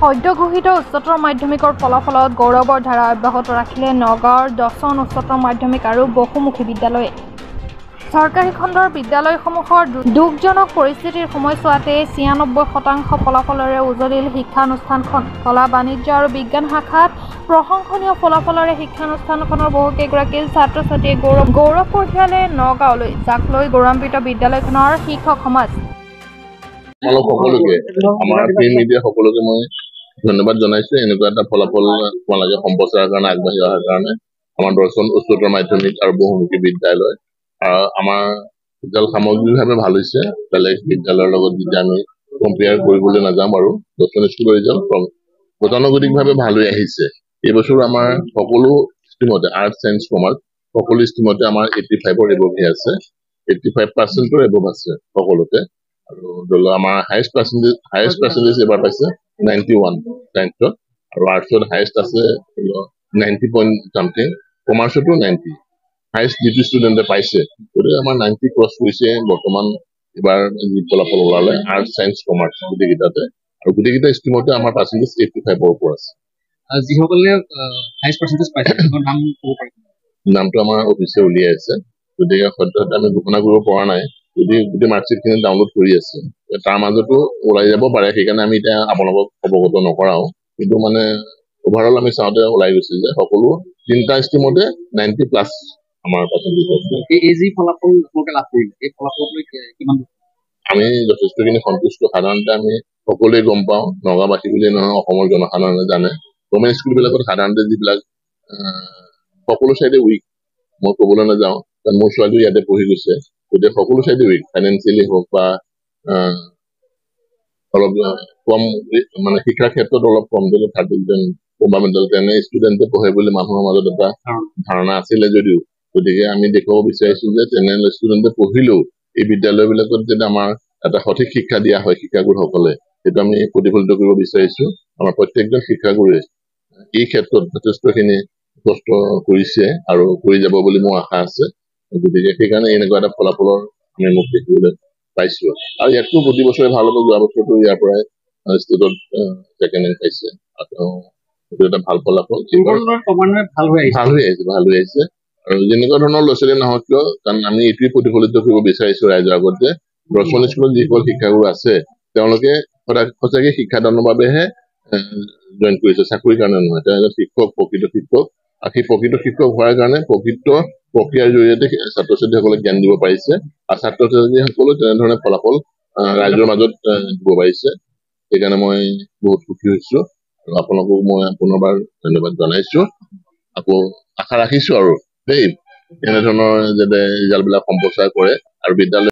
সদ্যঘোষিত উচ্চতৰ মাধ্যমিকৰ ফলাফলত গৌৰৱৰ ধাৰা অব্যাহত ৰাখিলে নগাঁৱৰ 10খন উচ্চতৰ মাধ্যমিক আৰু বহুমুখী বিদ্যালয়ে। চৰকাৰী খণ্ডৰ বিদ্যালয়সমূহৰ দুখজনক পৰিস্থিতিৰ সময়ছোৱাতে 96% ফলাফলেৰে উজলিল শিক্ষানুষ্ঠানখন। কলা, বাণিজ্য আৰু বিজ্ঞান শাখাত প্ৰশংসনীয় ফলাফলেৰে শিক্ষানুষ্ঠানখনৰ বহুকেইগৰাকী ছাত্ৰ-ছাত্ৰীয়ে গৌৰৱ কঢ়িয়ালে নগাঁৱলৈ, যাক লৈ গৌৰৱান্বিত বিদ্যালয়খনৰ শিক্ষক সমাজ। সকলোকে আমাৰ প্ৰিণ্ট মিডিয়া সকলোকে মই ধন্যবাদ জনাইছো। এনেকুৱা এটা ফলাফল তোমালোকে সম্প্ৰচাৰৰ কাৰণে আগবাঢ়ি অহাৰ কাৰণে। আমাৰ 10খন উচ্চতৰ মাধ্যমিক আৰু বহুমুখী বিদ্যালয় আমাৰ বিদ্যালয় সামগ্ৰিকভাৱে ভাল হৈছে। বেলেগ বিদ্যালয়ৰ লগত যেতিয়া আমি কম্পেয়াৰ কৰিবলৈ নাযাম আৰু 10খন স্কুলৰ ৰিজাল্ট গতানুগতিকভাৱে ভাল হৈ আহিছে। এইবছৰ আমাৰ সকলো ষ্ট্ৰীমতে আৰ্টছ, চায়েন্স, কমাৰ্চ সকলো ষ্ট্ৰীমতে আমাৰ 85ৰ এবভে আছে, 85%ৰ এবভ আছে সকলোতে। আৰু ধৰি লওক আমাৰ হায়েষ্ট পাৰ্চেন্টেজ এবাৰ পাইছে 91 চায়েন্সত, আৰু আৰ্টছত হায়েষ্ট আছে 90 পইণ্ট চামথিং, কমাৰ্চতো 90 হায়েষ্ট যিটো ষ্টুডেণ্টে পাইছে। গতিকে আমাৰ 90 ক্ৰছ কৰিছে বৰ্তমান এবাৰ যি ফলাফল ওলালে আৰ্টছ, চায়েন্স, কমাৰ্চ গোটেইকেইটাতে, আৰু গোটেইকেইটা ষ্ট্ৰীমতে আমাৰ পাৰ্চেন্টেজ 85ৰ ওপৰত আছে। যিসকলে হায়েষ্ট পাৰ্চেন্টেজ পাইছে নাম ক'ব পাৰিব? নামটো আমাৰ অফিচে উলিয়াই আছে, গতিকে সদ্যহতে আমি ঘোষণা কৰিব পৰা নাই। যদি গোটেই মাৰ্কশ্বিটখিনি ডাউনলোড কৰি আছে, তাৰ মাজতো ওলাই যাব পাৰে, সেইকাৰণে আমি এতিয়া আপোনালোকক অৱগত নকৰাও। কিন্তু মানে অভাৰঅল আমি চাওঁতে ওলাই গৈছে যে সকলো 3টা ষ্ট্ৰীমতে 90+ আমাৰ পাৰ্চেন্টেজ আছে। এই যি ফলাফল আপোনালোকে লাভ কৰিলে, এই ফলাফললৈ কিমান? আমি যথেষ্টখিনি সন্তুষ্ট। সাধাৰণতে আমি সকলোৱে গম পাওঁ, নগাঁওবাসী বুলিয়ে নহয় অসমৰ জনসাধাৰণে জানে, গভৰ্ণমেণ্ট স্কুলবিলাকত সাধাৰণতে যিবিলাক সকলো চাইডে উইক, মই ক'বলৈ নাযাওঁ কাৰণ মোৰ ছোৱালীও ইয়াতে পঢ়ি গৈছে, গতিকে সকলো চাইডে উইক, ফাইনেন্সিয়েলি হওক বা অলপ কম, মানে শিক্ষাৰ ক্ষেত্ৰত অলপ কম, যদি 3rd ডিভিজন ফাণ্ডামেণ্টেল তেনে ষ্টুডেণ্টে পঢ়ে বুলি মানুহৰ মাজত এটা ধাৰণা আছিলে যদিও, গতিকে আমি দেখুৱাব বিচাৰিছো যে তেনে ষ্টুডেণ্টে পঢ়িলেও এই বিদ্যালয়বিলাকত যদি আমাৰ এটা সঠিক শিক্ষা দিয়া হয় শিক্ষাগুৰুসকলে, সেইটো আমি প্ৰতিফলিত কৰিব বিচাৰিছো। আমাৰ প্ৰত্যেকজন শিক্ষাগুৰুৱে এই ক্ষেত্ৰত যথেষ্টখিনি কষ্ট কৰিছে আৰু কৰি যাব বুলি মোৰ আশা আছে। গতিকে সেইকাৰণে এনেকুৱা এটা ফলাফলৰ আমি মুখ দেখিবলৈ পাইছো। আৰু ইয়াতকৈ প্ৰতি বছৰে ভাল হ'ব। যোৱা বছৰটো ইয়াৰ পৰাই ষ্টেটত 2nd ৰেংক পাইছে, সেইটো এটা ভাল ফলাফল। ভাল হৈ আহিছে। আৰু যেনেকুৱা ধৰণৰ ল'ৰা ছোৱালী নহওক কিয়, কাৰণ আমি এইটোৱে প্ৰতিফলিত কৰিব বিচাৰিছো ৰাইজৰ আগত যে 10খন স্কুলত যিসকল শিক্ষাগুৰু আছে তেওঁলোকে সঁচাকে শিক্ষাদানৰ বাবেহে জইন কৰিছে, চাকৰিৰ কাৰণে নহয়। তেওঁ এজন শিক্ষক, প্ৰকৃত শিক্ষক, আৰু সেই প্ৰকৃত শিক্ষক হোৱাৰ কাৰণে প্ৰকৃত প্ৰক্ৰিয়াৰ জৰিয়তে ছাত্ৰ ছাত্ৰীসকলক জ্ঞান দিব পাৰিছে, আৰু ছাত্ৰ ছাত্ৰীসকলেও তেনেধৰণে ফলাফল ৰাইজৰ মাজত দিব পাৰিছে। সেইকাৰণে মই বহুত সুখী হৈছো, আৰু আপোনালোকক মই পুনৰবাৰ ধন্যবাদ জনাইছো। আকৌ আশা ৰাখিছো আৰু দেই এনেধৰণৰ যাতে ৰিজাল্টবিলাক সম্প্ৰচাৰ কৰে আৰু বিদ্যালয়